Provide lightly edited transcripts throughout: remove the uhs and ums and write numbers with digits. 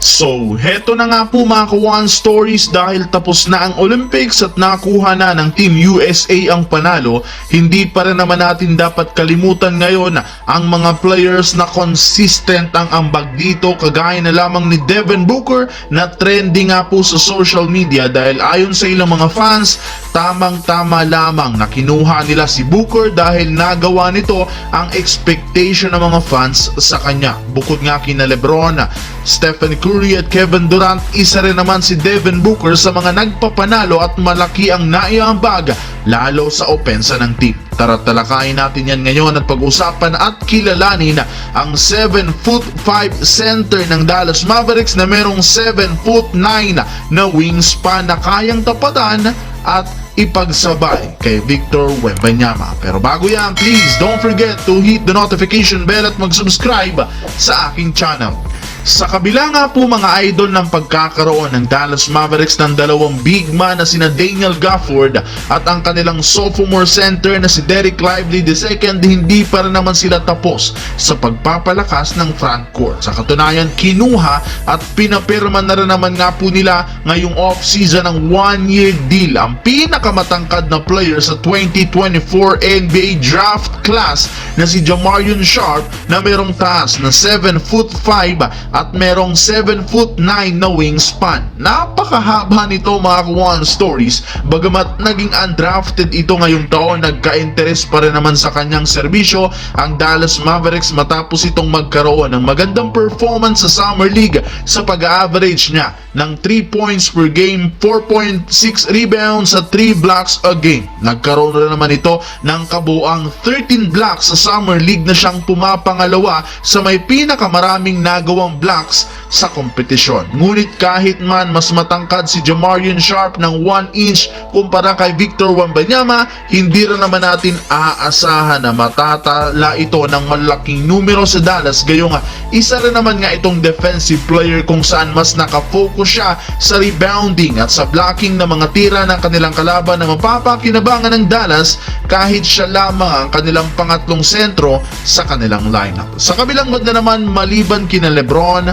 So, heto na nga po mga ka-One Stories, dahil tapos na ang Olympics at nakuha na ng Team USA ang panalo, hindi pa rin naman natin dapat kalimutan ngayon ang mga players na consistent ang ambag dito, kagaya na lamang ni Devin Booker na trending nga po sa social media dahil ayon sa ilang mga fans, tamang-tama lamang na kinuha nila si Booker dahil nagawa nito ang expectation ng mga fans sa kanya. Bukod nga kina LeBron, Stephen Curry at Kevin Durant, isa rin naman si Devin Booker sa mga nagpapanalo at malaki ang naiambag lalo sa opensa ng team. Tara talakayin natin yan ngayon at pag-usapan at kilalanin ang 7'5" center ng Dallas Mavericks na merong 7'9" na wingspan na kayang tapatan at ipagsabay kay Victor Wembanyama. Pero bago yan, please don't forget to hit the notification bell at mag-subscribe sa aking channel. Sa kabila nga po mga idol ng pagkakaroon ng Dallas Mavericks ng dalawang big man na sina Daniel Gafford at ang kanilang sophomore center na si Dereck Lively II, hindi pa rin naman sila tapos sa pagpapalakas ng frontcourt. Sa katunayan, kinuha at pinapirma na rin naman nga po nila ngayong off-season ng 1-year deal ang pinakamatangkad na player sa 2024 NBA draft class na si Jamarion Sharp na merong taas na 7'5" at merong 7'9" na wingspan. Napakahaba nito mga One Stories, bagamat naging undrafted ito ngayong taon, nagka-interes pa rin naman sa kanyang serbisyo ang Dallas Mavericks matapos itong magkaroon ng magandang performance sa Summer League sa pag-average niya ng 3 points per game, 4.6 rebounds at 3 blocks a game. Nagkaroon rin naman ito ng kabuang 13 blocks sa Summer League na siyang pumapangalawa sa may pinakamaraming nagawang blocks sa kompetisyon. Ngunit kahit man mas matangkad si Jamarion Sharp ng 1 inch kumpara kay Victor Wembanyama, hindi rin naman natin aasahan na matatala ito ng malaking numero sa Dallas. Gayong isa rin naman nga itong defensive player kung saan mas nakafocus siya sa rebounding at sa blocking ng mga tira ng kanilang kalaban na mapapakinabangan ng Dallas kahit siya lamang ang kanilang pangatlong sentro sa kanilang lineup. Sa kabilang banda naman, maliban kina LeBron,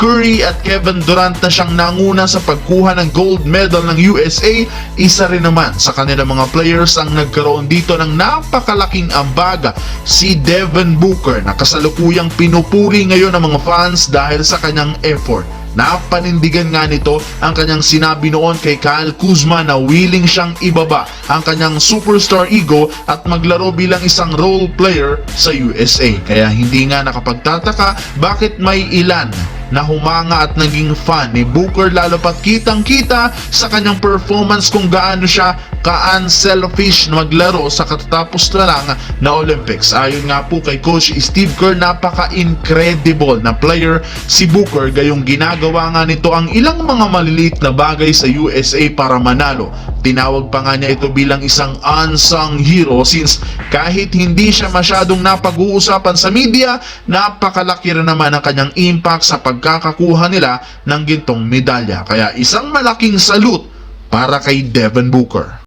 Curry at Kevin Durant na siyang nanguna sa pagkuha ng gold medal ng USA, isa rin naman sa kanilang mga players ang nagkaroon dito ng napakalaking ambaga, si Devin Booker na kasalukuyang pinupuri ngayon ng mga fans dahil sa kanyang effort. Napanindigan nga nito ang kanyang sinabi noon kay Kyle Kuzma na willing siyang ibaba ang kanyang superstar ego at maglaro bilang isang role player sa USA. Kaya hindi nga nakapagtataka bakit may ilan na humanga at naging fan ni Booker, lalo pat kitang-kita sa kanyang performance kung gaano siya ka-unselfish na maglaro sa katatapos na lang na Olympics. Ayon nga po kay Coach Steve Kerr, napaka-incredible na player si Booker, gayong ginagawa nga nito ang ilang mga maliliit na bagay sa USA para manalo. Tinawag pa nga niya ito bilang isang unsung hero since kahit hindi siya masyadong napag-uusapan sa media, napakalaki rin naman ang kanyang impact sa pagkakakuha nila ng gintong medalya. Kaya isang malaking salute para kay Devin Booker.